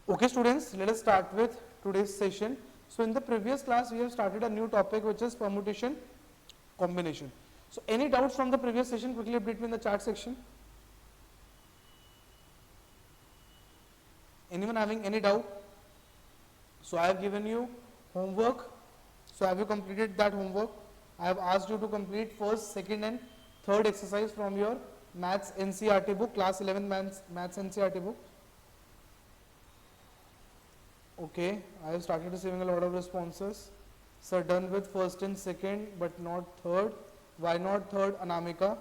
Okay students, let us start with today's session. So in the previous class we have started a new topic which is permutation combination. So any doubts from the previous session, quickly update me in the chat section. Anyone having any doubt? So I have given you homework. So have you completed that homework? I have asked you to complete first, second and third exercise from your maths NCERT book, class 11 maths NCERT book. Okay, I have started receiving a lot of responses. Sir, done with first and second but not third. Why not third, Anamika?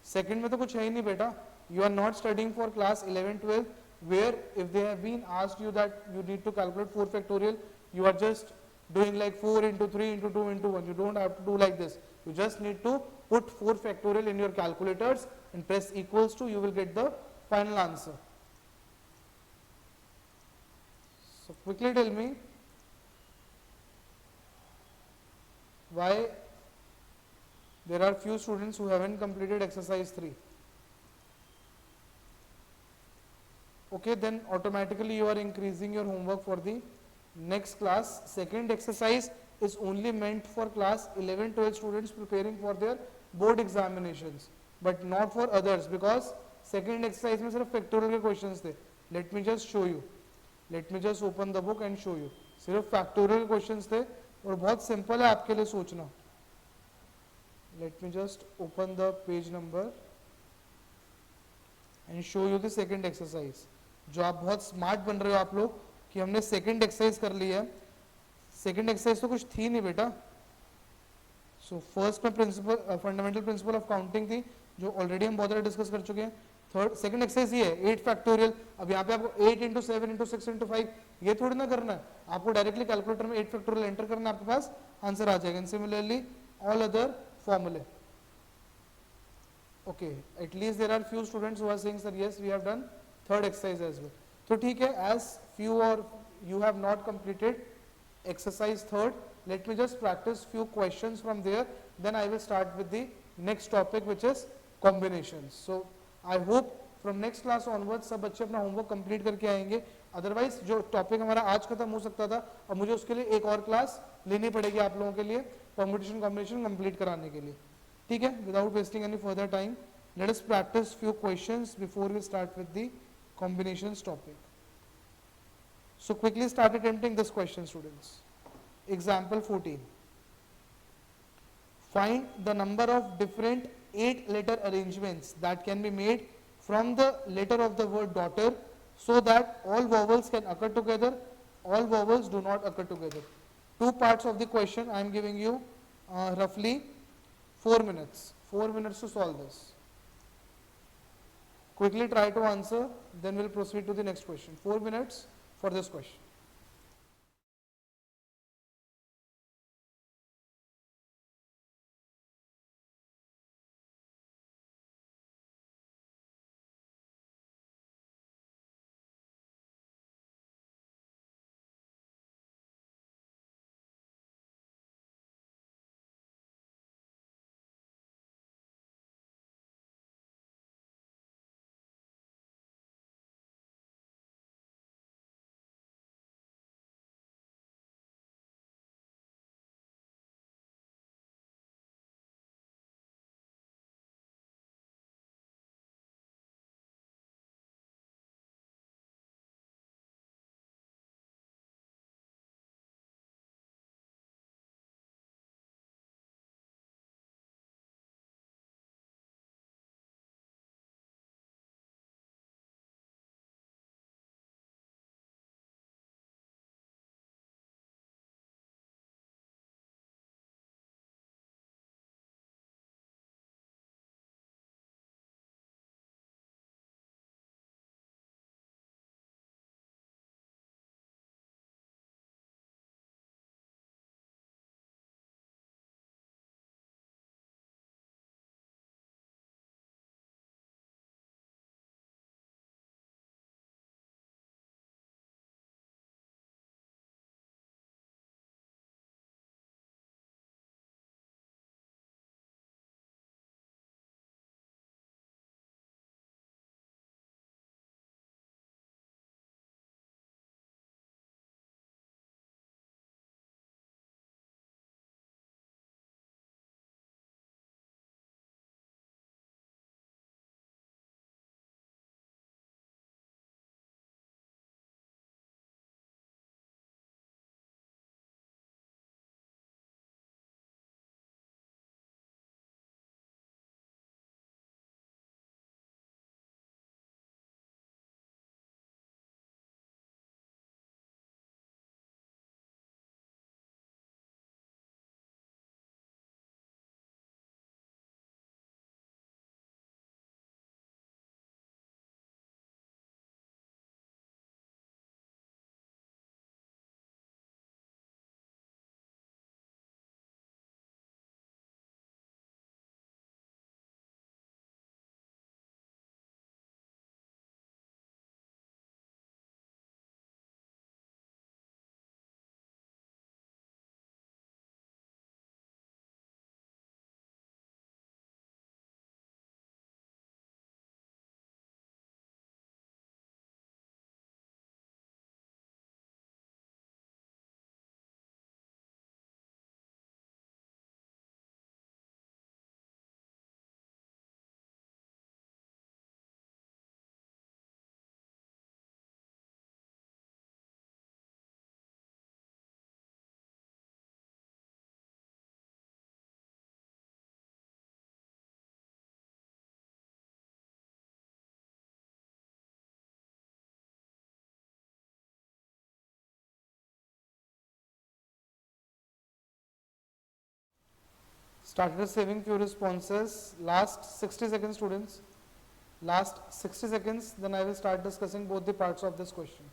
Second में तो कुछ है ही नहीं बेटा. You are not studying for class 11, 12 where if they have been asked you that you need to calculate 4 factorial, you are just doing like 4 into 3 into 2 into 1. You don't have to do like this. You just need to put 4 factorial in your calculators and press equals to, you will get the final answer. So quickly tell me why there are few students who haven't completed exercise 3. Okay, then automatically you are increasing your homework for the next class. Second exercise is only meant for class 11, 12 students preparing for their board examinations, but not for others because second exercise में सिर्फ factorial के questions थे. Let me just show you. Let me just open the book and show you. सिर्फ factorial questions थे और बहुत simple है आपके लिए सोचना. Let me just open the page number and show you the second exercise. जो आप बहुत स्मार्ट बन रहे हो आप लोग कि हमने सेकंड एक्सरसाइज कर ली है. सेकंड एक्सरसाइज तो कुछ थी नहीं बेटा. सो फर्स्ट में principle fundamental principle of counting थी जो ऑलरेडी हम बहुत ज़्यादा डिस्कस कर चुके हैं. थर्ड सेकंड एक्सरसाइज ये है 8 फैक्टोरियल. अब यहाँ पे आपको 8 इंटू 7 इंटू 6 इंटू 5 ये थोड़ी ना करना है. आपको डायरेक्टली कैलकुलेटर में 8 फैक्टोरियल एंटर करना है, आपके पास आंसर आ जाएगा. सिमिलरली ऑल अदर फॉर्मूले. Okay, at least there are few students who are saying sir yes we have done third exercise as well. So ठीक है, as few or you have not completed exercise third, let me just practice few questions from there, then I will start with the next topic which is combinations. So I hope from next class onwards सब बच्चे अपना homework complete करके आएंगे. Otherwise जो topic हमारा आज खत्म हो सकता था और मुझे उसके लिए एक और क्लास लेनी पड़ेगी आप लोगों के लिए परम्यूटेशन कॉम्बिनेशन कंप्लीट कराने के लिए. ठीक है, without wasting any further time, let us practice few questions before we start with the combinations topic. So quickly start attempting this question students. Example 14. Find the number of different 8 letter arrangements that can be made from the letter of the word daughter so that all vowels can occur together, all vowels do not occur together. Two parts of the question I am giving you roughly 4 minutes. 4 minutes to solve this. Quickly try to answer, then we'll proceed to the next question. 4 minutes for this question. started saving few responses. Last 60 seconds, students. Last 60 seconds, then I will start discussing both the parts of this question.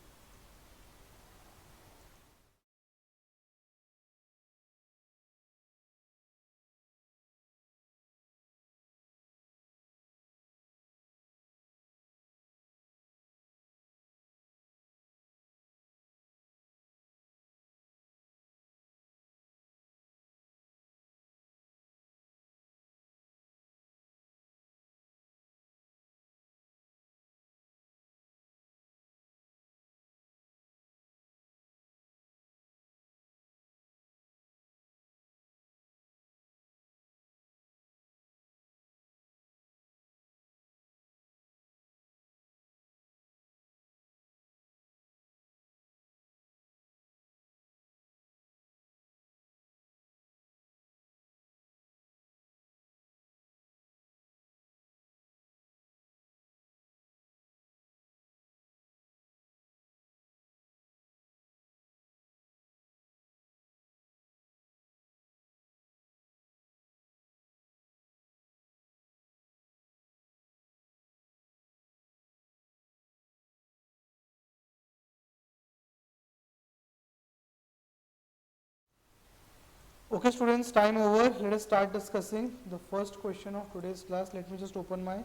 Okay students, time over. Let us start discussing the first question of today's class. Let me just open my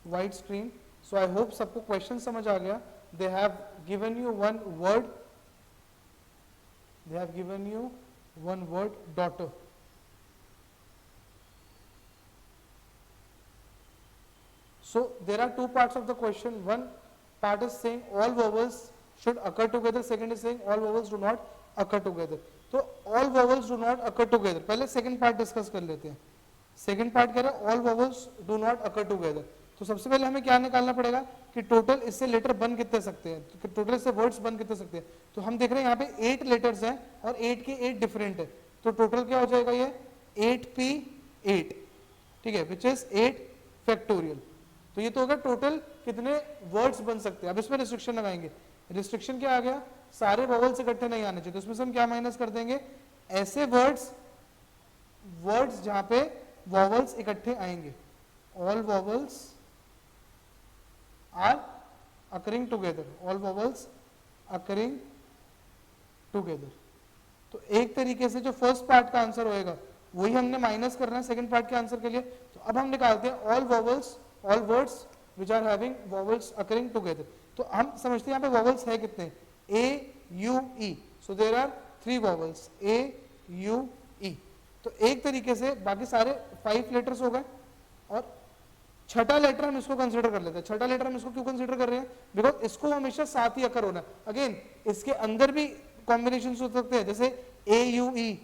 white screen. So I hope सबको question समझ आ गया. They have given you one word. They have given you one word, daughter. So there are two parts of the question. One part is saying all vowels should occur together. Second is saying all vowels do not occur together. तो all vowels do not occur together. पहले second part discuss कर लेते हैं. Second part कह रहा है all vowels do not occur together. तो सबसे पहले हमें क्या निकालना पड़ेगा कि टोटल इससे लेटर बन कितने सकते हैं, तो टोटल इससे वर्ड्स बन कितने सकते हैं. तो हम देख रहे हैं यहाँ पे 8 लेटर्स हैं और 8 के 8 डिफरेंट है. तो टोटल क्या हो जाएगा ये 8p8, ठीक है, विच इज 8 फैक्टोरियल. तो ये तो होगा टोटल कितने वर्ड्स बन सकते हैं. अब इसमें रिस्ट्रिक्शन लगाएंगे. रिस्ट्रिक्शन क्या आ गया, सारे वॉवल्स इकट्ठे नहीं आने चाहिए. तो इसमें से हम क्या माइनस कर देंगे, ऐसे वर्ड्स जहां पे वॉवल्स इकट्ठे आएंगे. All vowels are occurring together. All vowels occurring together. तो एक तरीके से जो फर्स्ट पार्ट का आंसर होएगा वही हमने माइनस करना है सेकंड पार्ट के आंसर के लिए. तो अब हम निकालते हैं all vowels, all words which are having vowels occurring together. तो हम समझते हैं यहाँ पे वॉवल्स है कितने, A U E. So there are 3 vowels, A U E. तो एक तरीके से बाकी सारे 5 लेटर्स हो गए और छठा लेटर हम इसको कंसीडर कर लेते हैं. छठा लेटर हम इसको क्यों कंसीडर कर रहे हैं, बिकॉज इसको हमेशा साथ ही अकर होना है. अगेन इसके अंदर भी कॉम्बिनेशन हो सकते हैं, जैसे ए यू ई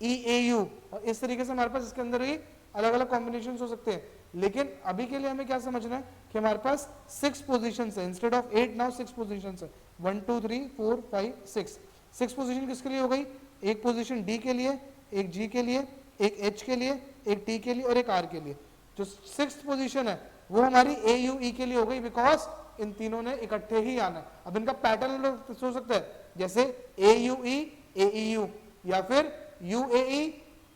ए यू, और इस तरीके से हमारे पास इसके अंदर भी अलग अलग कॉम्बिनेशन हो सकते हैं. लेकिन अभी के लिए हमें क्या समझना है कि हमारे पास 6 पोजीशंस है इंस्टेड ऑफ 8. नाउ 6 पोजीशंस है, 1 2 3 4 5 6. 6 पोजीशन किसके लिए हो गई, एक पोजीशन डी के लिए, एक जी के लिए, एक एच के लिए, एक टी के लिए और एक आर के लिए. जो 6th पोजीशन है वो हमारी ए यू ई के लिए हो गई, बिकॉज इन तीनों ने इकट्ठे ही आना है. अब इनका पैटर्न हो सकता है, जैसे ए यू ई ए ई यू, या फिर यू ए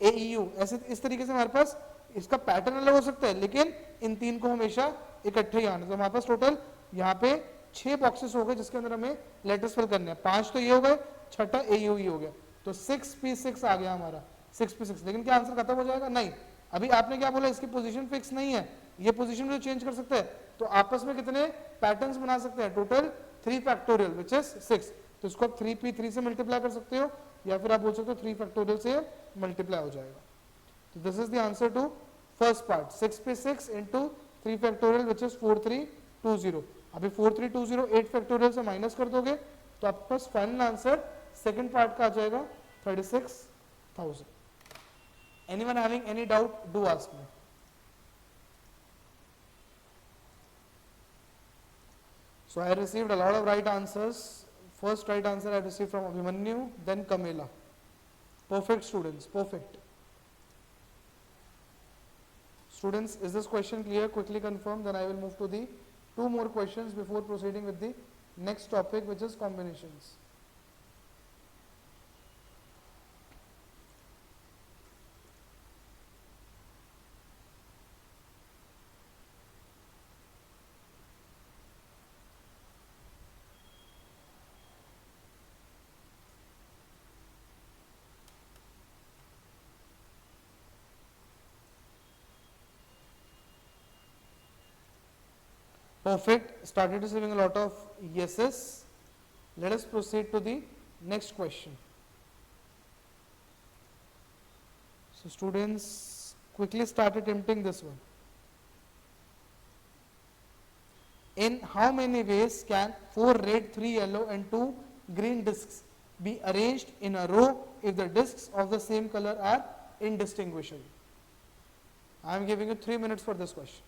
ई यू. ऐसे इस तरीके से हमारे पास इसका पैटर्न अलग हो सकता है, लेकिन इन तीन को हमेशा इकट्ठे ही आना. तो हमारे पास टोटल यहाँ पे 6 बॉक्सेस हो गए जिसके अंदर हमें लेटर्स फिल करने हैं. 5 तो ये हो गए, छठा ए यू ई हो गया. तो 6p6 आ गया हमारा, 6p6. लेकिन क्या आंसर खत्म हो जाएगा, नहीं. अभी आपने क्या बोला, इसकी पोजीशन फिक्स नहीं है, ये पोजीशन जो चेंज कर सकते हैं. तो आपस में कितने पैटर्न्स बना सकते हैं, टोटल 3 फैक्टोरियल विच इज 6. तो इसको आप 3p3 से मल्टीप्लाई कर सकते हो, या फिर आप बोल सकते हो 3 फैक्टोरियल से मल्टीप्लाई हो जाएगा. तो this is the answer to first part, 6p6 into 3 factorial which is 4320. अभी 4320 8 फैक्टोरियल से माइनस कर दोगे तो आपके पास फाइनल आंसर सेकंड पार्ट का आ जाएगा 36,000. Anyone having any doubt, do ask me. So I received a lot of right answers. First right answer I received from Abhimanyu, then Kamela. Perfect students, perfect. Students, is this question clear? Quickly confirm, then I will move to the 2 more questions before proceeding with the next topic, which is combinations. Perfect. Started receiving a lot of yeses. Let us proceed to the next question. So students, quickly start attempting this one. In how many ways can 4 red, 3 yellow and 2 green discs be arranged in a row if the discs of the same color are indistinguishable? I am giving you 3 minutes for this question.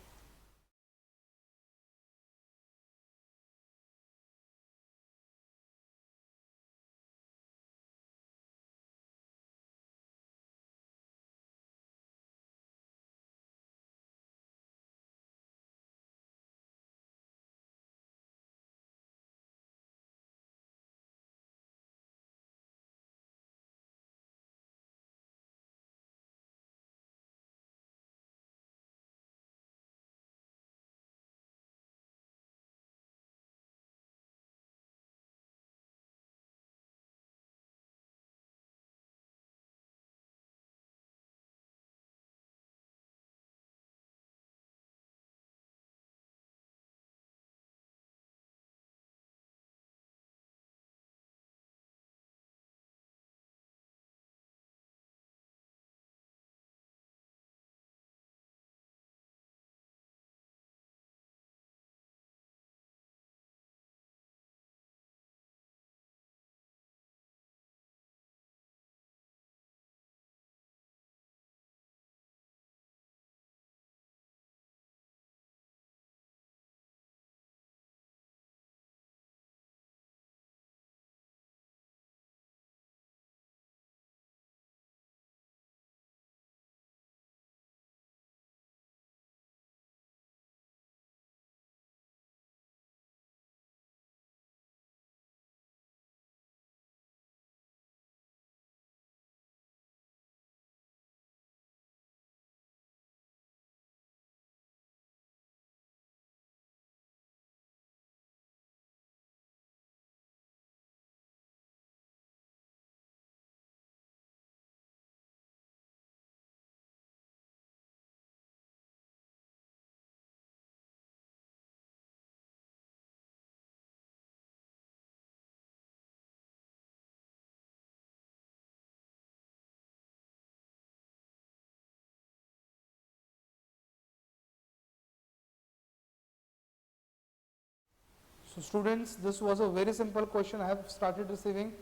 So students, this was a very simple question. I have started receiving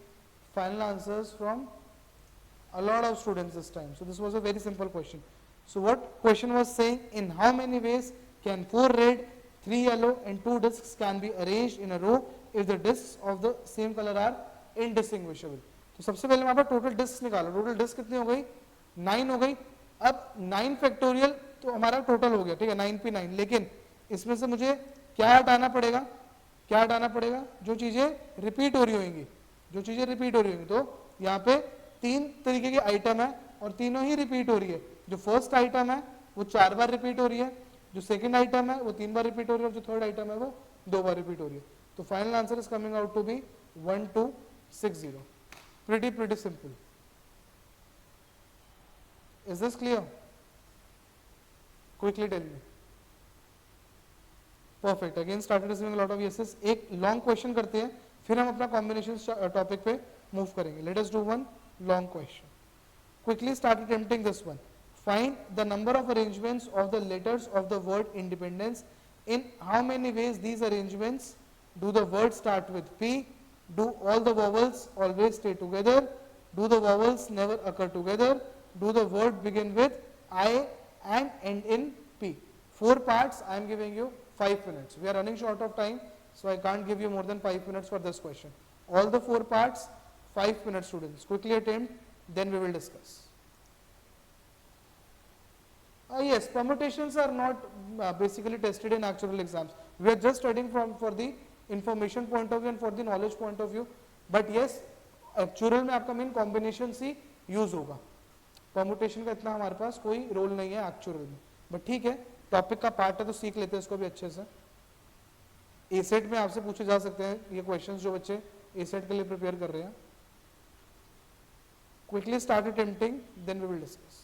final answers from a lot of students this time. So this was a very simple question. So what question was saying, in how many ways can 4 red, 3 yellow and 2 discs can be arranged in a row if the discs of the same color are indistinguishable? तो सबसे पहले मैं total disc निकालो. Total disc कितनी हो गई? 9 हो गई. अब 9 फैक्टोरियल तो हमारा टोटल हो गया, ठीक है, 9p9. लेकिन इसमें से मुझे क्या हटाना पड़ेगा? क्या हटाना पड़ेगा? जो चीजें रिपीट हो रही होंगी, जो चीजें रिपीट हो रही होंगी. तो यहाँ पे 3 तरीके के आइटम है और तीनों ही रिपीट हो रही है. जो फर्स्ट आइटम है वो 4 बार रिपीट हो रही है, जो सेकंड आइटम है वो 3 बार रिपीट हो रही है और जो थर्ड आइटम है वो 2 बार रिपीट हो रही है. तो final answer is coming out to be 1260. pretty simple. Is this clear? Quickly tell me. Perfect. Again started receiving a lot of yeses. एक long question करते हैं, फिर हम अपना combinations topic पे move करेंगे. Let us do one long question. Quickly start attempting this one. Find the number of arrangements of the letters of the word independence. In how many ways these arrangements do the word start with P? Do all the vowels always stay together? Do the vowels never occur together? Do the word begin with I and end in P? 4 parts. I am giving you 5 minutes. We are running short of time, so I can't give you more than 5 minutes for this question. All the 4 parts, 5 minutes students. Quickly attempt, then we will discuss. Yes, permutations are not basically tested in actual exams. We are just studying for the information point of view and for the knowledge point of view. But yes, actual में आपका main combination ही use होगा. Permutation का इतना हमारे पास कोई role नहीं है actual में, बट ठीक है, टॉपिक का पार्ट है तो सीख लेते हैं इसको भी अच्छे से. ए सेट में आपसे पूछे जा सकते हैं ये क्वेश्चंस जो बच्चे ए सेट के लिए प्रिपेयर कर रहे हैं. Quickly start attempting, then we will discuss.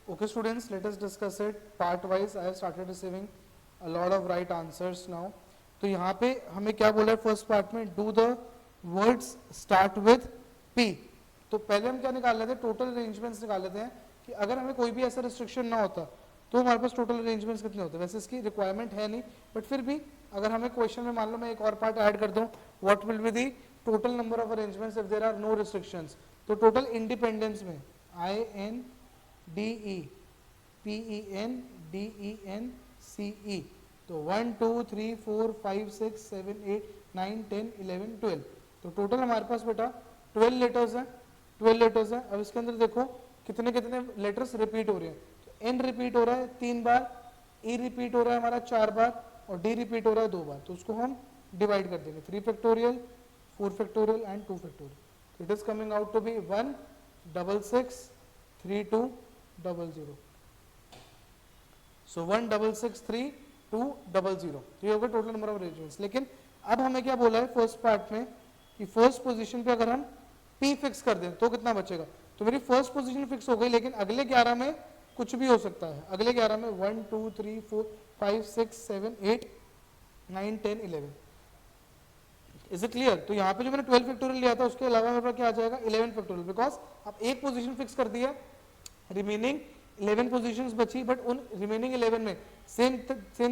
Okay students, let us discuss it part wise. I have started receiving a lot of right answers now. तो यहाँ पे हमें क्या बोला है फर्स्ट पार्ट में, do the words start with P. तो पहले हम क्या निकाल लेते हैं, टोटल अरेंजमेंट्स निकाल लेते हैं कि अगर हमें कोई भी ऐसा रिस्ट्रिक्शन ना होता तो हमारे पास टोटल अरेंजमेंट्स कितने होते. वैसे इसकी रिक्वायरमेंट है नहीं, बट फिर भी अगर हमें क्वेश्चन में मान लो मैं एक और पार्ट ऐड कर दूं, what will be the total number of arrangements if there are no restrictions. तो टोटल इंडिपेंडेंस में INDEPENDENCE, तो 1 2 3 4 5 6 7 8 9 10 11 12. तो टोटल हमारे पास बेटा 12 लेटर्स हैं, 12 लेटर्स हैं. अब इसके अंदर देखो कितने कितने लेटर्स रिपीट हो रहे हैं. तो N रिपीट हो रहा है 3 बार, E रिपीट हो रहा है हमारा 4 बार और D रिपीट हो रहा है 2 बार. तो उसको हम डिवाइड कर देंगे 3 factorial, 4 factorial and 2 factorial. It is coming out to be 1 6 6 3 2 0 0. So 1 6 6 3 2 0 0. तो ये होगा टोटल नंबर ऑफ अरेंजमेंट्स. लेकिन अब हमें क्या बोला है फर्स्ट पार्ट में कि फर्स्ट पोजीशन पे अगर हम P फिक्स कर दें तो कितना बचेगा. तो मेरी फर्स्ट पोजीशन फिक्स हो गई, लेकिन अगले 11 में कुछ भी हो सकता है. अगले 11 में 1 2 3 4 5 6 7 8 9 10 11. Is it clear. तो यहाँ पे जो मैंने 12 फैक्टोरियल लिया था उसके अलावा मेरे पास क्या आ जाएगा 11 फैक्टोरियल, बिकॉज अब एक पोजीशन फिक्स कर दिया, रिमेनिंग 11 पोजीशंस बची, बट उन रिमेनिंग 11 में सेम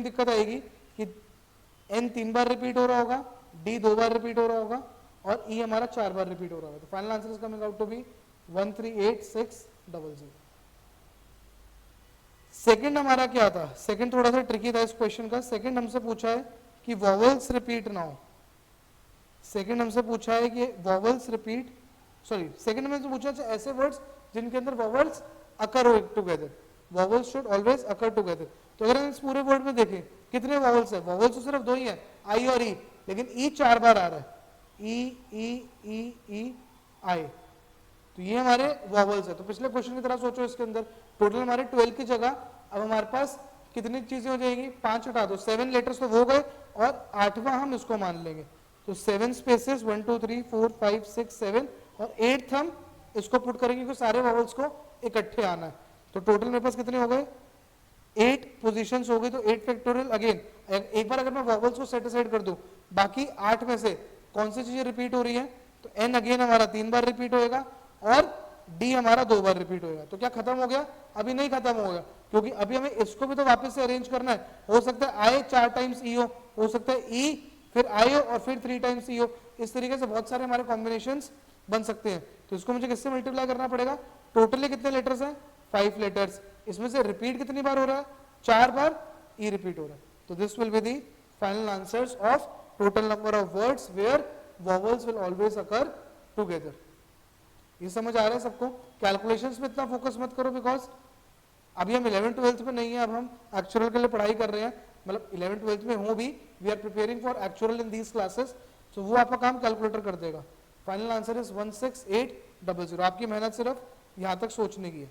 दिक्कत आएगी कि N 3 बार रिपीट हो रहा होगा, D 2 बार रिपीट हो रहा होगा और E हमारा 4 बार रिपीट हो रहा होगा. तो final answer is coming out to be 138600. Second हमारा क्या था, सेकंड थोड़ा सा ट्रिकी था इस क्वेश्चन का. सेकंड हमसे पूछा है कि वॉवल्स रिपीट नाउ. सेकंड हमसे पूछा है कि वॉवल्स रिपीट, सॉरी सेकंड में पूछा है ऐसे वर्ड्स जिनके अंदर वॉवल्स अकर हो together. Vowels should always occur together. तो अगर हम इस पूरे वर्ड में देखें कितने वॉवल्स है, वॉवल्स तो सिर्फ 2 ही है, आई और ई, लेकिन ई 4 बार आ रहा है, ई ई ई ई आई. तो ये हमारे वॉवल्स है. तो पिछले क्वेश्चन की तरह सोचो, इसके अंदर टोटल हमारे 12 की जगह अब हमारे पास कितनी चीजें हो जाएगी, 5 हटा दो, 7 लेटर्स तो हो गए और 8वां हम इसको मान लेंगे. तो 7 स्पेसेस 1 2 3 4 5 6 7 और 8th हम इसको पुट करेंगे क्योंकि सारे वॉवल्स को इकट्ठे आना है. तो टोटल मेरे पास कितने हो गए 8 पोजीशंस हो गई. तो 8 फैक्टोरियल अगेन एक बार अगर मैं वॉवल्स को सेट असाइड कर दूं, बाकी 8 में से कौन सी चीजें रिपीट हो रही है, तो N अगेन हमारा 3 बार रिपीट होएगा और D हमारा 2 बार रिपीट होएगा. तो क्या खत्म हो गया, अभी नहीं खत्म होगा, क्योंकि अभी हमें इसको भी तो वापस से अरेंज करना है. हो सकता है I 4 टाइम्स E हो सकता है E फिर I और फिर 3 टाइम्स E. इस तरीके से बहुत सारे हमारे कॉम्बिनेशंस बन सकते हैं. तो इसको मुझे किससे मल्टीप्लाई करना पड़ेगा, टोटली कितने लेटर्स हैं 5 लेटर्स, इसमें से रिपीट कितनी बार हो रहा है 4 बार E रिपीट हो रहा है. तो this will be the final answers of total number of words where vowels will always occur together. ये समझ आ रहा है सबको. कैलकुलेशंस में इतना फोकस मत करो, बिकॉज अभी हम 11th 12th में नहीं है, अब हम एक्चुअल के लिए पढ़ाई कर रहे हैं. मतलब 11th 12th में हो भी, we are preparing for actual in these classes. तो वो आपका काम कैलकुलेटर कर देगा. Final answer is 16800. आपकी मेहनत सिर्फ यहां तक सोचने की है.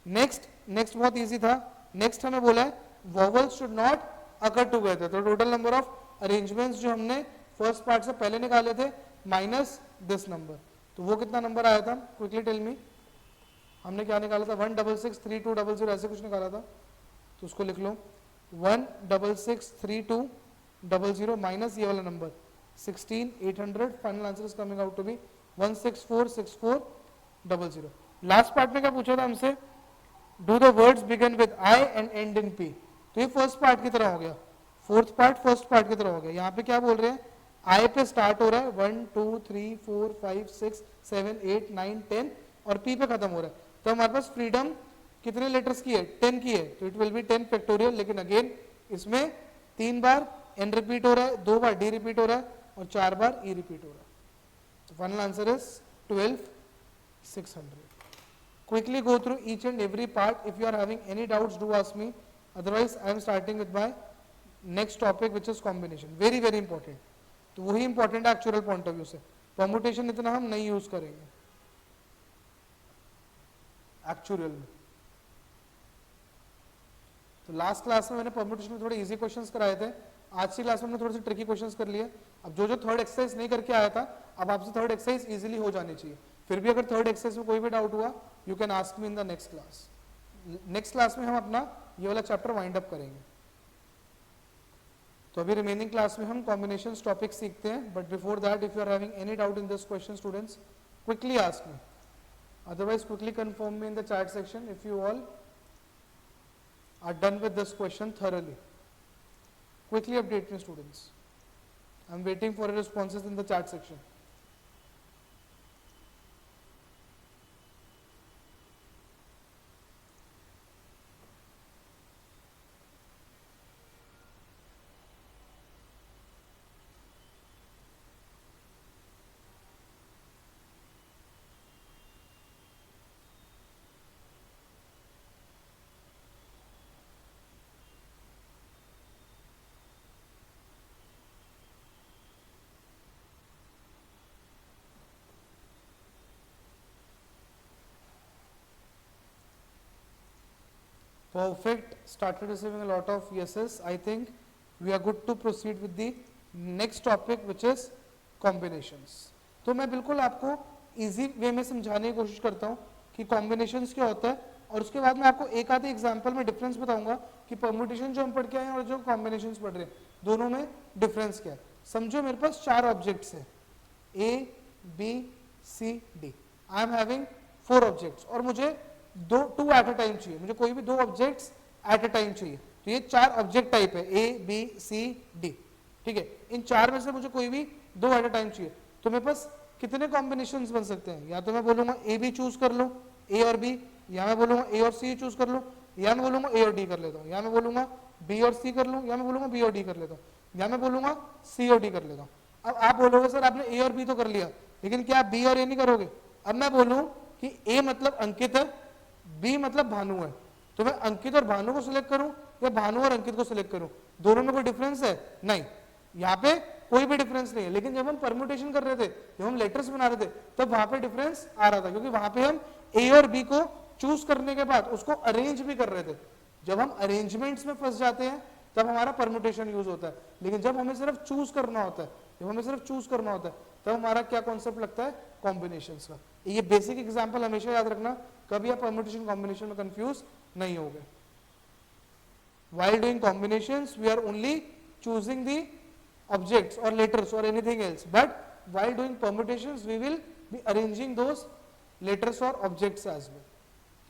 नेक्स्ट बहुत इजी था. नेक्स्ट हमें बोला है vowels should not occur together. तो टोटल नंबर ऑफ अरेंजमेंट्स जो हमने फर्स्ट पार्ट से पहले निकाले थे माइनस दिस नंबर, तो वो कितना नंबर आया था, क्विकली टेल मी. हमने क्या निकाला था 1 6 6 3 2 0 0 ऐसे कुछ निकाला था. तो उसको लिख लो 1 6 6 3 2 0 0 माइनस ये वाला number 16800. Final answer is coming out to be 1646400. Last part में क्या पूछा था हमसे, do the words begin with I and end in P. तो ये फर्स्ट पार्ट की तरह हो गया, फोर्थ पार्ट फर्स्ट पार्ट की तरह हो गया. यहाँ पे क्या बोल रहे हैं, आई पे स्टार्ट हो रहा है 1 2 3 4 5 6 7 8 9 10 और पी पे खत्म हो रहा है. तो हमारे पास फ्रीडम कितने लेटर्स की है, 10 की है. तो इट विल बी 10 फैक्टोरियल. लेकिन अगेन इसमें 3 बार एन रिपीट हो रहा है, 2 बार डी रिपीट हो रहा है और 4 बार ई रिपीट हो रहा है. तो final answer is 12600. Quickly go through each and every part. If you are having any doubts, do ask me. Otherwise, I am starting with my next topic, which is combination. Very very important. तो वही important है actual point of view से. Permutation इतना हम नहीं use करेंगे actual में. तो लास्ट क्लास में मैंने परम्यूटेशन में थोड़े इजी क्वेश्चंस कराए थे. आज की क्लास में मैंने थोड़े से ट्रिकी क्वेश्चंस कर लिए. अब जो थर्ड एक्सरसाइज नहीं करके आया था, अब आपसे थर्ड एक्सरसाइज इजीली हो जानी चाहिए. फिर भी अगर थर्ड एक्सरसाइज में कोई भी डाउट हुआ, you can ask me in the next class. Next class में हम अपना ये वाला चैप्टर वाइंड अप करेंगे। तो अभी रिमेनिंग क्लास में हम कॉम्बिनेशंस टॉपिक सीखते हैं, but before that if you are having any doubt in this question students, quickly ask me, otherwise quickly confirm me in the chat section if you all are done with this question thoroughly. Quickly update me students, I'm waiting for your responses in the chat section. Perfect, started receiving a lot of yeses. I think we are good to proceed with the next topic which is combinations. तो मैं बिल्कुल आपको easy way में समझाने की कोशिश करता हूँ कि कॉम्बिनेशंस क्या होता है, और उसके बाद मैं आपको एक आधे एग्जांपल में डिफरेंस बताऊंगा कि परम्यूटेशन जो हम पढ़ के आए हैं और जो कॉम्बिनेशंस पढ़ रहे हैं दोनों में डिफरेंस क्या है। समझो मेरे पास 4 ऑब्जेक्ट्स हैं A, B, C, D. I am having 4 objects और मुझे टू एट अ टाइम चाहिए, मुझे कोई भी 2 ऑब्जेक्ट्स एट अ टाइम चाहिए। तो ये 4 ऑब्जेक्ट टाइप है A, B, C, D, ठीक है। इन 4 में से मुझे कोई भी 2 एट अ टाइम चाहिए, तो मेरे पास कितने कॉम्बिनेशंस बन सकते हैं? या तो मैं बोलूंगा A, B चूज कर लो, A और B, या मैं बोलूंगा A और C चूज कर लो, या मैं बोलूंगा A और D कर लेता हूँ, या मैं बोलूंगा B और C कर लो, या मैं बोलूंगा B और D कर लेता हूँ, या मैं बोलूंगा C और D कर लेता हूँ। अब आप बोलोगे सर आपने A और B तो कर लिया, लेकिन क्या आप B और A नहीं करोगे? अब मैं बोलूं कि A मतलब अंकित है, B मतलब भानु है, तो मैं अंकित और भानु को सिलेक्ट करूं या भानु और अंकित को सिलेक्ट करूं? दोनों में कोई डिफरेंस है? नहीं, यहाँ पे कोई भी डिफरेंस नहीं है। लेकिन जब हम परम्यूटेशन कर रहे थे, जब हम लेटर्स बना रहे थे, तब वहां पे डिफरेंस आ रहा था, क्योंकि वहां पे हम A और B को चूज करने के बाद उसको अरेंज भी कर रहे थे। जब हम अरेंजमेंट्स में फंस जाते हैं तब हमारा परम्यूटेशन यूज होता है, लेकिन जब हमें सिर्फ चूज करना होता है, जब हमें सिर्फ चूज करना होता है, तब हमारा क्या कॉन्सेप्ट लगता है? कॉम्बिनेशंस का। ये बेसिक एग्जांपल हमेशा याद रखना, कभी आप परम्यूटेशन कॉम्बिनेशन में कंफ्यूज नहीं होगे। While doing combinations, we are only choosing the objects or letters or anything else, but while doing permutations, we will be arranging those letters or objects as well.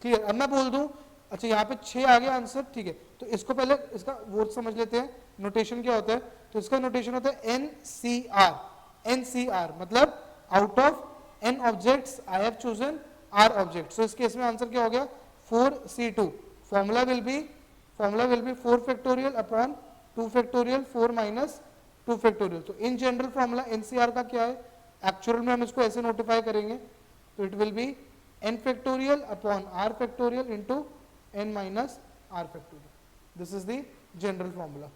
Clear? अब मैं बोल दूं, अच्छा यहाँ पे 6 आ गया आंसर, ठीक है, तो इसको पहले इसका वो समझ लेते हैं, नोटेशन क्या होता है। तो इसका नोटेशन होता है NCR. NCR मतलब out of n objects I have chosen R object. So इस केस में आंसर क्या हो गया? 4C2. Formula will be 4 factorial upon 2 factorial 4 minus 2 factorial. तो इन जनरल फॉर्मूला NCR का क्या है? एक्चुअल में हम इसको ऐसे नोटिफाई करेंगे, तो it will be n factorial upon r factorial into n minus r factorial. This is the general formula.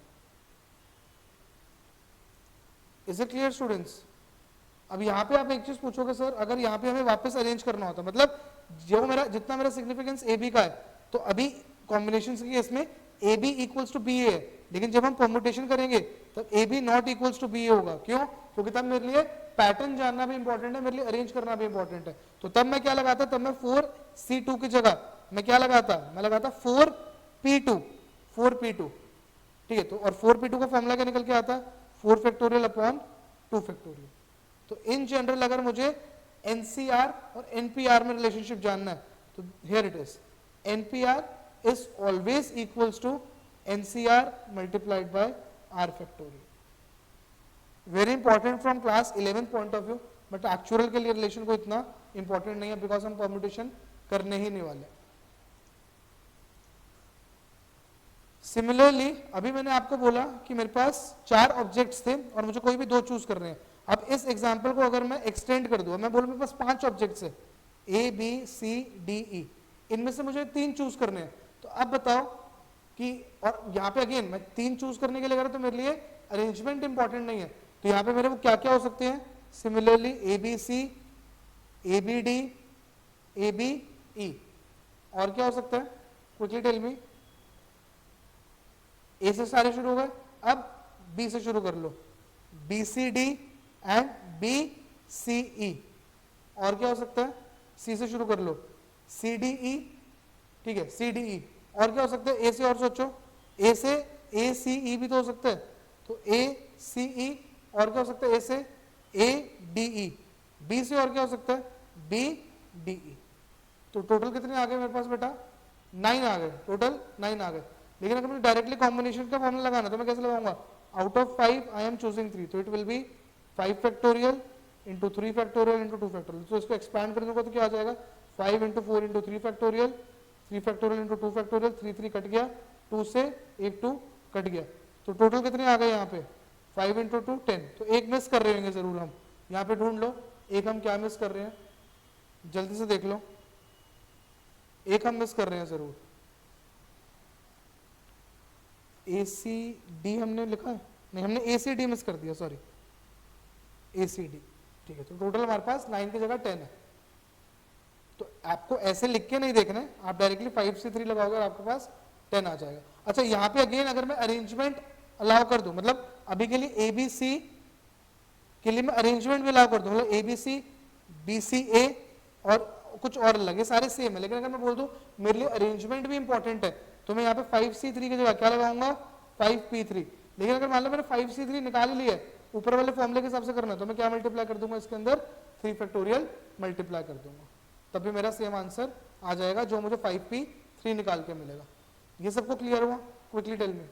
Is it clear students? अब यहाँ पे आप एक चीज पूछोगे सर, अगर यहाँ पे हमें वापस अरेंज करना होता, मतलब जो मेरा जितना मेरा सिग्निफिकेंस ए बी का है, तो अभी कॉम्बिनेशन के केस में A B equals to B A है, लेकिन जब हम परम्यूटेशन करेंगे तब A B not equals to B A होगा। क्यों? क्योंकि तब मेरे लिए पैटर्न जानना भी इंपॉर्टेंट है, मेरे लिए अरेंज करना भी इंपॉर्टेंट है। तो तब मैं क्या लगाता? तब मैं 4C2 की जगह मैं क्या लगाता? मैं लगाता 4P2. ठीक है, तो और 4P2 का फॉर्मूला क्या निकल के आता? 4 फैक्टोरियल अपॉन 2 फैक्टोरियल. तो इन जनरल अगर मुझे NCR और NPR में रिलेशनशिप जानना है, तो here it is, NPR is always equals to NCR multiplied by R factorial. Very important from class 11th point of view, but actual के लिए रिलेशन को इतना important नहीं है, because हम permutation करने ही नहीं वाले। Similarly, अभी मैंने आपको बोला कि मेरे पास 4 ऑब्जेक्ट्स थे और मुझे कोई भी 2 चूज करने हैं। अब इस एग्जाम्पल को अगर मैं एक्सटेंड कर दूं, मैं बोलूं मेरे पास 5 ऑब्जेक्ट्स है A, B, C, D, E, इनमें से मुझे 3 चूज करने हैं। तो अब बताओ कि, और यहाँ पे अगेन मैं 3 चूज करने के लिए अगर, तो मेरे लिए अरेंजमेंट इंपॉर्टेंट नहीं है, तो यहाँ पे मेरे को क्या क्या हो सकते हैं? Similarly A B C, A B D, A B E, और क्या हो सकता है? क्विकली टेल मी। ए से सारे शुरू हो गए, अब बी से शुरू कर लो, B C D and B C E. और क्या हो सकता है? सी से शुरू कर लो, सी डी ई ठीक है, सी डी ई, और क्या हो सकता है, ए से, और सोचो, ए से ए सी ई भी तो हो सकता है, तो ए सी ई, और क्या हो सकता है, ए से ए डी ई, बी से और क्या हो सकता है, बी डी ई। तो टोटल कितने आ गए मेरे पास बेटा, 9 आ गए, टोटल 9 आ गए। लेकिन अगर मुझे डायरेक्टली कॉम्बिनेशन का फॉर्मूला लगाना तो मैं कैसे लगाऊंगा, out of 5 I am choosing 3, तो it will be 5 factorial into 3 factorial into 2 factorial. तो इसको एक्सपैंड करने को तो क्या आ जाएगा, 5 into 4 into 3 factorial, 3 factorial into 2 factorial, 3 3 cut गया, 2 से एक 2 कट गया, तो टोटल कितने आ गए यहाँ पे, 5 इंटू 2 10। तो एक मिस कर रहे होंगे जरूर हम, यहाँ पे ढूंढ लो एक हम क्या मिस कर रहे हैं, जल्दी से देख लो, एक हम मिस कर रहे हैं जरूर, ए सी डी हमने लिखा है, नहीं हमने ए सी डी मिस कर दिया, सॉरी ए सी डी, ठीक है। तो टोटल हमारे पास 9 की जगह 10 है। तो आपको ऐसे लिख के नहीं देखना है, आप डायरेक्टली 5 से 3 लगाओगे और आपके पास 10 आ जाएगा। अच्छा यहाँ पे अगेन अगर मैं अरेंजमेंट अलाउ कर दूं, मतलब अभी के लिए ए बी सी के लिए मैं अरेंजमेंट भी अलाउ कर दूं, मतलब ए बी सी बी सी ए और कुछ और लगे, सारे सेम है, लेकिन अगर मैं बोल दूं मेरे लिए अरेंजमेंट भी इंपॉर्टेंट है, तो मैं यहाँ पे 5C3 की जगह क्या लगाऊंगा, 5P3। लेकिन अगर मान लो मैंने 5C3 निकाल ही लिया, ऊपर वाले फॉर्मूले के हिसाब से करना है, तो मैं क्या मल्टीप्लाई कर दूंगा इसके अंदर, 3 फैक्टोरियल मल्टीप्लाई कर दूंगा, तब भी मेरा सेम आंसर आ जाएगा जो मुझे 5P3 निकाल के मिलेगा। ये सबको क्लियर हुआ, quickly tell me.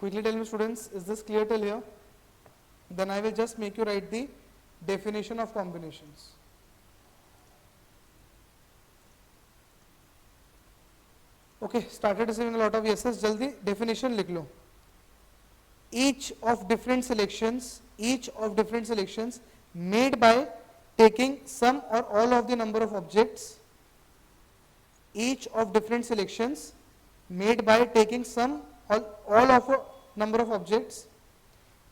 Quickly tell me students, is this clear till here? Then I will just make you write the definition of combinations. Okay, started receiving a lot of yeses, jaldi definition लिख लो. Each of different selections made by taking some or all of the number of objects, each of different selections made by taking some or all of a number of objects,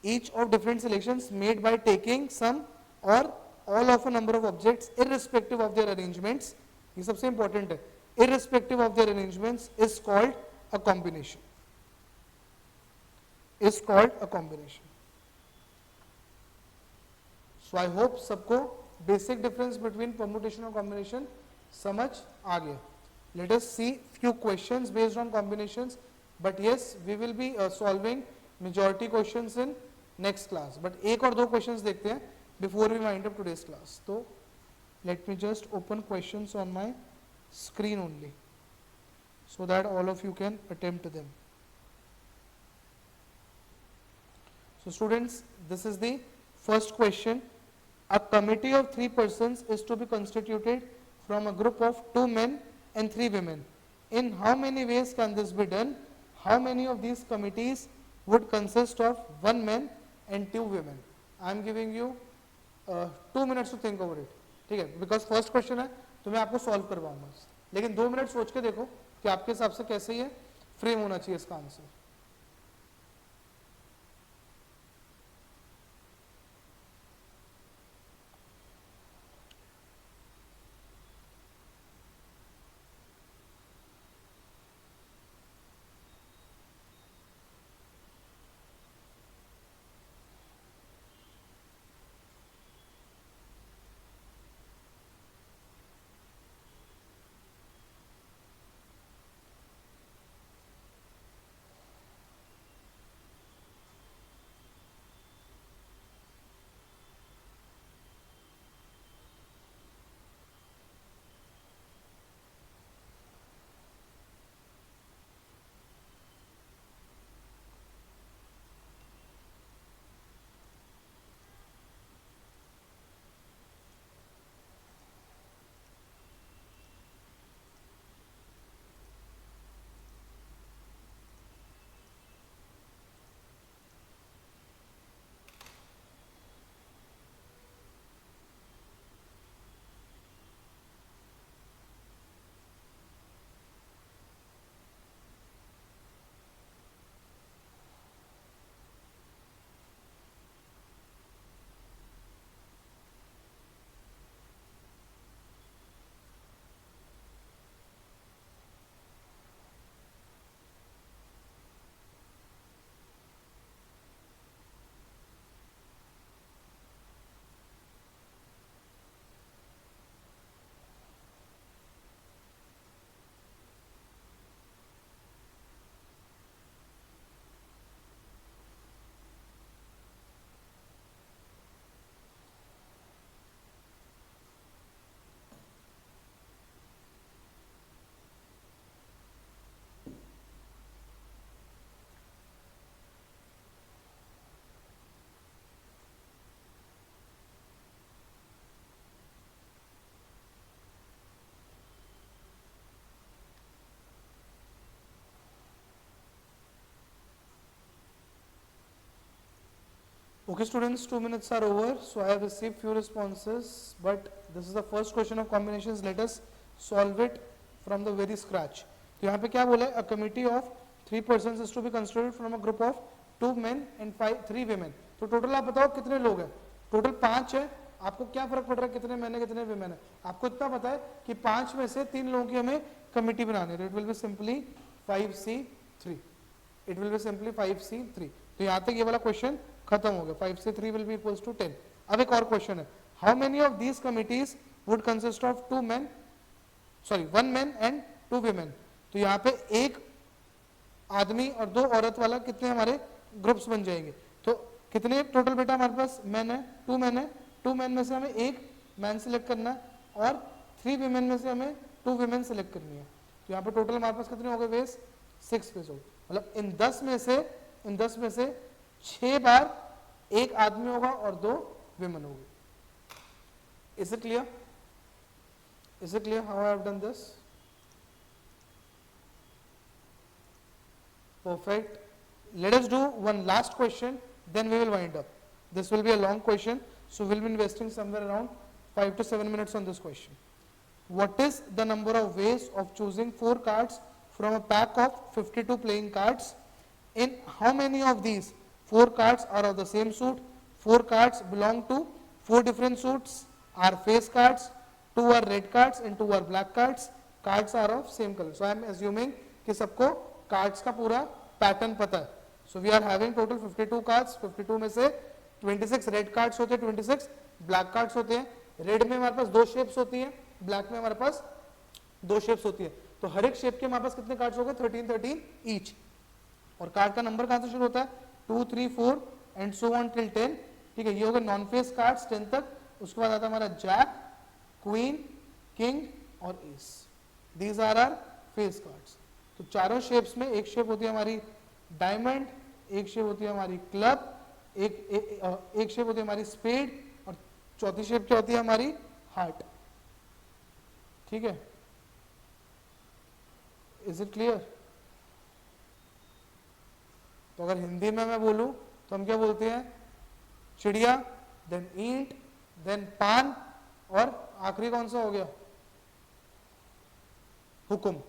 each of different selections made by taking some or all of a number of objects irrespective of their arrangements, ये सबसे important है, irrespective of their arrangements is called a combination, is called a combination. So I hope सबको basic difference between permutation और combination समझ आ गया. Let us see few questions based on combinations, but yes we will be solving majority questions in next class, but एक और दो questions देखते हैं before we wind up today's class. तो let me just open questions on my screen only so that all of you can attempt them. So students, this is the first question. A committee of 3 persons is to be constituted from a group of 2 men and 3 women. In how many ways can this be done? How many of these committees would consist of 1 man and 2 women? I am giving you 2 minutes to think over it. ठीक है, because first question है तो मैं आपको solve करवाऊंगा, लेकिन 2 minute सोच के देखो कि आपके हिसाब से कैसे ये फ्रेम होना चाहिए इसका answer. Okay students, 2 minutes are over. So I have received few responses, but this is the first question of combinations. Let us solve it from the very scratch. तो यहाँ पे क्या बोला है? A committee of 3 persons is to be constituted from a group of 2 men and 3 women. तो total आप बताओ कितने लोग हैं? टोटल 5 है. आपको क्या फर्क पड़ रहा है कितने मैन है कितने विमेन है? आपको इतना पता है कि 5 में से 3 लोगों की हमें कमिटी बनानी है. It will be simply 5C3. It will be simply 5C3. तो यहाँ तक ये वाला क्वेश्चन खत्म हो गया. 5C3 will be equals to 10. अब एक और क्वेश्चन है. How many of these committees would consist of 1 man and 2 women. तो यहाँ पे एक आदमी और 2 औरत वाला कितने हमारे ग्रुप्स बन जाएंगे? तो कितने टोटल बेटा हमारे पास मैन है? 2 मैन है. 2 मैन में से हमें एक मैन सिलेक्ट करना है और 3 women में से हमें 2 women सिलेक्ट करनी है. तो यहाँ पे टोटल हमारे पास कितने हो गए वेस? 6 वेस हो गए. मतलब इन 10 में से 6 बार एक आदमी होगा और 2 women होगी. Is it clear? Is it clear how I have done this? Perfect. Let us do one last question, then we will wind up. This will be a long question, so we will be investing somewhere around 5 to 7 minutes on this question. What is the number of ways of choosing 4 cards from a pack of 52 playing cards? In how many of these 4 cards are of the same suit? 4 cards belong to 4 different suits, are face cards, 2 are red cards and 2 are black cards. Cards are of same color. So I am assuming कि सबको cards का पूरा pattern पता है. So we are having total 52 cards. 52 में से 26 red cards होते हैं, 26 ब्लैक कार्ड्स होते हैं. रेड में हमारे पास 2 शेप्स होती हैं, ब्लैक में हमारे पास 2 शेप्स होती है. तो हर एक शेप के हमारे पास कितने कार्ड्स हो गए? 13 ईच. और कार्ड का नंबर कहां से शुरू होता है? 2, 3, 4 एंड सो ऑन टिल 10. ठीक है, ये हो गए नॉन फेस कार्ड्स 10 तक. उसके बाद आता है हमारा जैक, क्वीन, किंग और ace. These are are face cards. तो चारों शेप्स में एक शेप होती है हमारी डायमंड, एक शेप होती है हमारी क्लब, एक शेप होती है हमारी स्पेड और चौथी शेप क्या होती है हमारी हार्ट. ठीक है, इज इट क्लियर? तो अगर हिंदी में मैं बोलूं तो हम क्या बोलते हैं? चिड़िया, देन ईंट, देन पान और आखिरी कौन सा हो गया? हुकुम.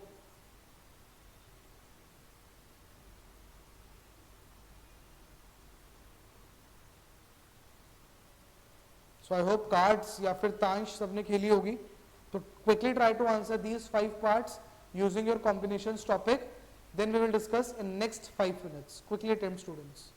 सो आई होप कार्ड्स या फिर तांश सबने खेली होगी. तो quickly try to answer these 5 parts using your combinations topic, then we will discuss in next 5 minutes. Quickly attempt students.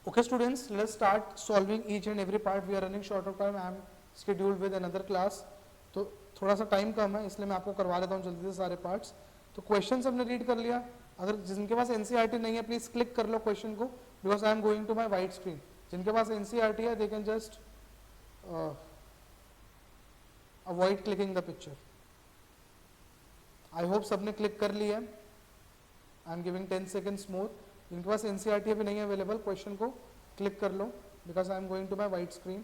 Okay students, let's start solving each and every part. We are running short of time. I am scheduled with another class. तो थोड़ा सा time कम है इसलिए मैं आपको करवा देता हूँ जल्दी से सारे पार्ट्स. तो क्वेश्चन हमने रीड कर लिया. अगर जिनके पास एनसीईआरटी नहीं है प्लीज क्लिक कर लो क्वेश्चन को, because I am going to my white screen. जिनके पास एनसीईआरटी है they can just avoid clicking the picture. I hope सबने क्लिक कर लिया है. I am giving 10 seconds more. जिनके पास एनसीईआरटी अभी नहीं है अवेलेबल, क्वेश्चन को क्लिक कर लो because I am going to my white screen.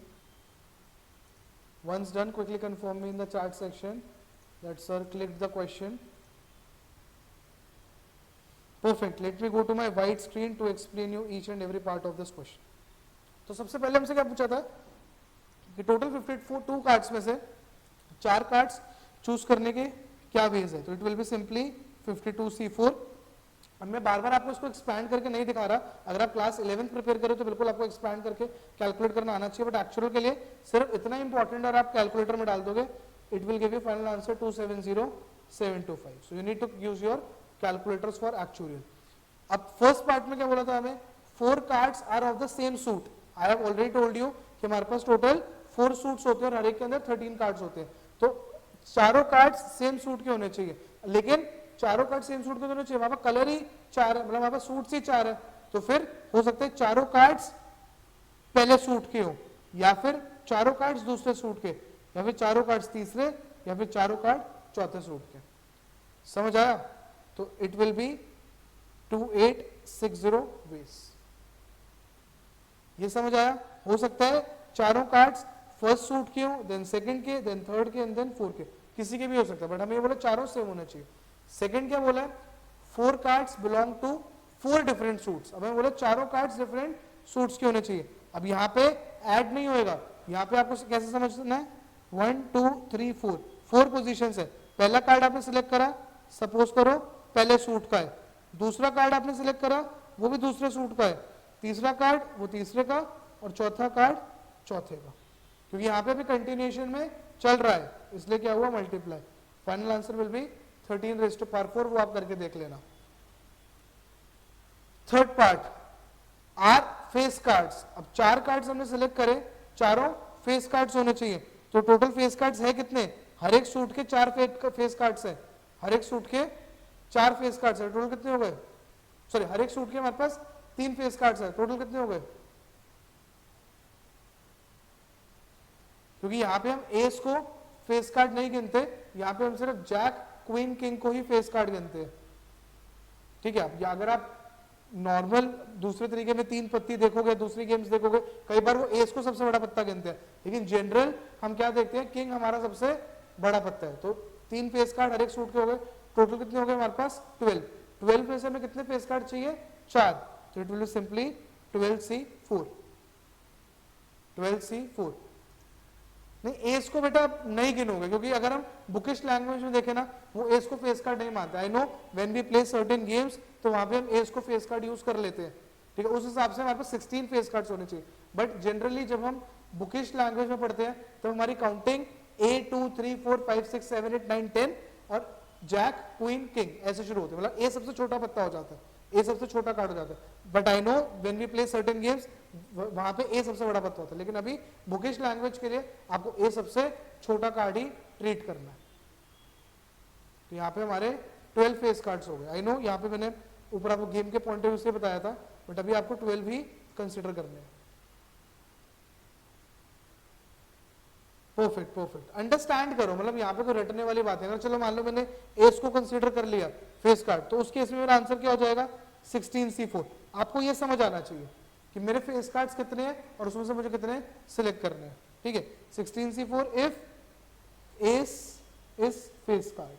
Once done, quickly confirm me in the chat section that sir clicked the question. Perfect. Let me go to my white screen to explain you each and every part of this question. तो सबसे पहले हमसे क्या पूछा था कि total 52 cards में से 4 कार्ड्स चूज करने के क्या वेज है. तो it will be simply 52C4. अब मैं बार बार आपको इसको एक्सपैंड करके नहीं दिखा रहा. अगर आप क्लास 11th प्रिपेयर करो तो बिल्कुल आपको एक्सपैंड करके कैलकुलेट करना आना चाहिए, बट एक्चुअल के लिए सिर्फ इतना इंपॉर्टेंट और आप कैलकुलेटर में डाल दोगे it will give you final answer 270725. So you need to use your calculators for actual. अब फर्स्ट पार्ट में क्या बोला था हमें, 4 cards are of the same suit. I have already told you कि हमारे पास टोटल 4 सूट्स होते हैं और हर एक के अंदर 13 कार्ड्स होते हैं. तो चारों कार्ड्स सेम सूट के होने चाहिए, लेकिन चारों कार्ड सेम सूट के होने चाहिए. वहां पर कलर ही 4 है, मतलब वहां पर सूट ही 4 है. तो फिर हो सकता है चारों कार्ड्स पहले सूट के हो, या फिर चारों कार्ड्स दूसरे सूट के, या फिर चारों कार्ड्स तीसरे, या फिर चारों कार्ड चौथे सूट के. समझ आया? तो इट विल बी 2860 वेज. ये समझ आया? हो सकता है चारों कार्ड्स फर्स्ट सूट के हो, देन सेकंड के, देन थर्ड के, एंड देन फोर्थ के. किसी के भी हो सकता है, बट हमें ये बोला चारों सेम होने चाहिए. सेकंड क्या बोला है, 4 cards belong to 4 different suits. अब हमें बोला चारों कार्ड्स डिफरेंट सूट्स के होने चाहिए. अब यहाँ पे ऐड नहीं होएगा. यहाँ पे आपको कैसे समझना है, 1 2 3 4 पोजीशंस है. पहला कार्ड आपने सिलेक्ट करा, सपोज करो पहले सूट का है. दूसरा कार्ड आपने सिलेक्ट करा, वो भी दूसरे सूट का है. तीसरा कार्ड वो तीसरे का, और चौथा कार्ड चौथे का. क्योंकि यहाँ पे भी कंटिन्यूएशन में चल रहा है, इसलिए क्या हुआ, multiply. Final answer will be 13 raised to power 4. वो आप करके देख लेना. Third part are face cards. अब 4 कार्ड्स हमने सिलेक्ट करे, चारों फेस कार्ड्स होने चाहिए. तो टोटल फेस कार्ड्स है कितने, हर एक सूट के 4 फेस कार्ड्स है. हर एक सूट के 4 फेस कार्ड्स है. टोटल कितने हो गए, सॉरी हर एक सूट के हमारे पास 3 फेस कार्ड्स है. टोटल कितने हो गए, क्योंकि यहां पे हम एस को फेस कार्ड नहीं गिनते, यहां पे हम सिर्फ जैक क्वीन किंग को ही फेस कार्ड गिनते हैं. ठीक है. अब अगर आप नॉर्मल दूसरे तरीके में 3 पत्ती देखोगे, दूसरी गेम्स देखोगे, कई बार वो एस को सबसे बड़ा पत्ता गिनते हैं, लेकिन जनरल हम क्या देखते हैं, किंग हमारा सबसे बड़ा पत्ता है. तो 3 फेस कार्ड हर एक सूट के हो गए. टोटल कितने हो गए हमारे पास, 12 में से हमें कितने फेस कार्ड चाहिए, 4. तो it will be simply 12C4. 12C4 नहीं, एस को बेटा नहीं गिनोगे, क्योंकि अगर हम बुकिश लैंग्वेज में देखें ना, वो एस को फेस कार्ड नहीं मानता. I know when we play certain games तो वहां पे हम एस को फेस कार्ड यूज कर लेते हैं. ठीक है, उस हिसाब से हमारे पास 16 फेस कार्ड्स होने चाहिए. बट जनरली जब हम बुकिश लैंग्वेज में पढ़ते हैं तो हमारी काउंटिंग 1 2 3 4 5 6 7 8 9 10 और जैक क्वीन किंग ऐसे शुरू होते हैं. मतलब ए सबसे छोटा पत्ता हो जाता है, ए सबसे छोटा कार्ड हो जाता है. But I know when we play certain games वहां पे ए सबसे बड़ा पत्ता होता है, लेकिन अभी बुकिश लैंग्वेज के लिए आपको ए सबसे छोटा कार्ड ही ट्रीट करना है. तो यहाँ पे हमारे 12 फेस कार्ड्स हो गए. आई नो यहाँ पे मैंने ऊपर आपको गेम के पॉइंट ऑफ व्यू से बताया था, बट अभी आपको 12 ही कंसिडर करने हैं. Perfect perfect. अंडरस्टैंड करो, मतलब यहाँ पे कोई रटने वाली बात है. अगर चलो मान लो मैंने एस को कंसीडर कर लिया फेस कार्ड, तो उस केस में मेरा आंसर क्या हो जाएगा, 16C4. आपको ये समझ आना चाहिए कि मेरे फेस कार्ड्स कितने हैं और उसमें से मुझे कितने सिलेक्ट करने हैं. ठीक है, 16C4 if S is face card.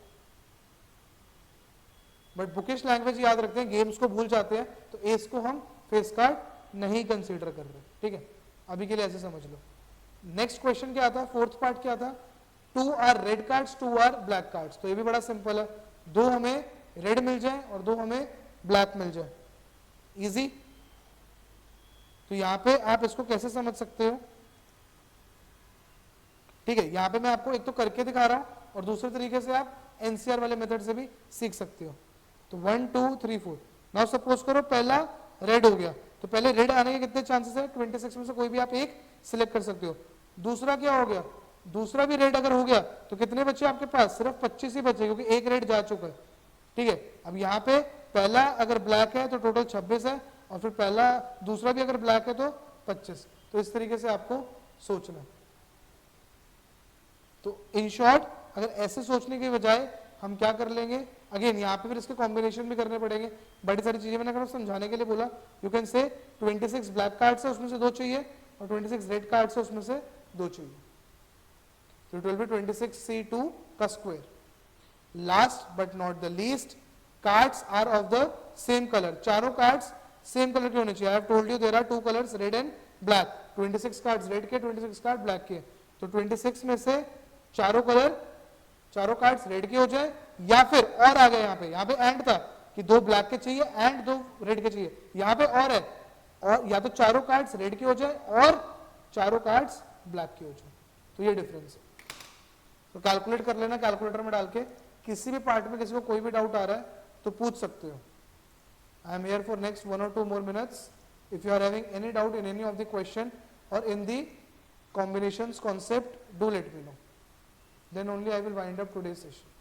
But bookish language याद रखते हैं, गेम्स को भूल जाते हैं, तो एस को हम फेस कार्ड नहीं कंसीडर कर रहे. ठीक है, अभी के लिए ऐसे समझ लो. नेक्स्ट क्वेश्चन क्या था, फोर्थ पार्ट क्या था, 2 are red cards 2 are black cards. तो ये भी बड़ा सिंपल है, 2 हमें रेड मिल जाए और 2 हमें ब्लैक मिल जाए. इजी. तो यहां पे आप इसको कैसे समझ सकते हो, ठीक है, यहां पे मैं आपको एक तो करके दिखा रहा हूं और दूसरे तरीके से आप एनसीआर वाले मेथड से भी सीख सकते हो. तो 1 2 3 4. नाउ सपोज करो पहला रेड हो गया, तो पहले रेड आने के कितने चांसेस है, 26 में से कोई भी आप एक सिलेक्ट कर सकते हो। दूसरा क्या हो गया, दूसरा भी रेड अगर हो गया तो कितने बचे आपके पास, सिर्फ 25 ही बचे, क्योंकि एक रेड जा चुका है, ठीक है। अब यहाँ पे पहला अगर ब्लैक है तो टोटल 26 है, और फिर पहला दूसरा भी अगर ब्लैक है तो 25। तो इस तरीके से आपको सोचना है। तो इन शॉर्ट अगर ऐसे सोचने की बजाय हम क्या कर लेंगे, अगेन यहाँ पे फिर इसके कॉम्बिनेशन भी करने पड़ेंगे, बड़ी सारी चीजें मैंने अगर समझाने के लिए बोला। You can say 26 black cards है उसमें से 2 चाहिए, और 26 रेड कार्ड्स है उसमें से 2 चाहिए, तो इट विल बी 26c2 का square. Last but not the least, cards are of the same colour, चारों कार्ड्स सेम कलर के होने चाहिए। I have told you there are 2 colours, red and black. 26 cards red के, 26 card black के, तो 26 में से चारों कलर, चारों कार्ड्स रेड के हो जाए, या फिर और आ गए यहाँ पे एंड था कि 2 ब्लैक के चाहिए एंड 2 रेड के चाहिए, यहाँ पे और है, और या तो चारों कार्ड्स रेड के हो जाए और चारों कार्ड्स ब्लैक के हो जाए, तो ये डिफरेंस है। तो कैलकुलेट कर लेना कैलकुलेटर में डाल के, किसी भी पार्ट में किसी को कोई भी डाउट आ रहा है तो पूछ सकते हो। I am here for next 1 or 2 more minutes. If you are having any doubt in any of the question or in the combinations concept, do let me know. Then only I will wind up today's session.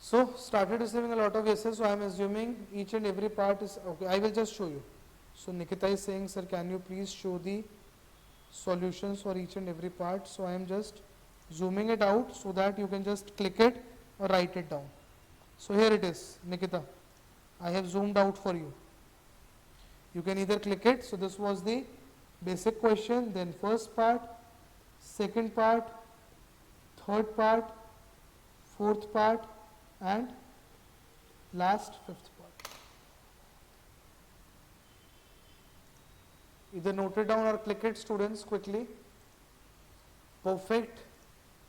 So started receiving a lot of yeses, so I am assuming each and every part is okay. I will just show you. So Nikita is saying, sir, can you please show the solutions for each and every part? So I am just zooming it out so that you can just click it or write it down. So here it is, Nikita. I have zoomed out for you. You can either click it. So this was the basic question, then first part, second part, third part, fourth part, and last fifth part. Either note it down or click it, students, quickly. Perfect.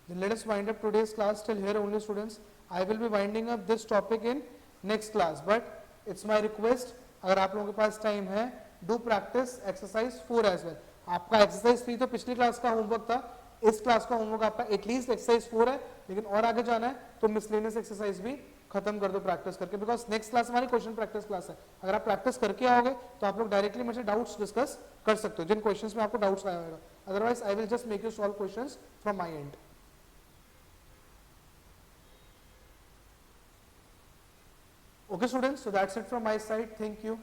Then let us wind up today's class till here only, students. I will be winding up this topic in next class, but it's my request, अगर आप लोगों के पास time है, do practice exercise 4 as well. आपका exercise 3 तो पिछली class का homework था, इस क्लास का होमवर्क आपका एटलीस्ट एक्सरसाइज 4 है, लेकिन और आगे जाना है तो मिसलेनियस एक्सरसाइज भी खत्म कर दो प्रैक्टिस करके, बिकॉज नेक्स्ट क्लास हमारी क्वेश्चन प्रैक्टिस क्लास है। अगर आप प्रैक्टिस करके आओगे तो आप लोग डायरेक्टली मुझे डाउट्स डिस्कस कर सकते हो, जिन क्वेश्चंस में आपको डाउट्स आया होगा। Otherwise I will just make you solve questions from my and. Okay students, so that's it from my side. Thank you.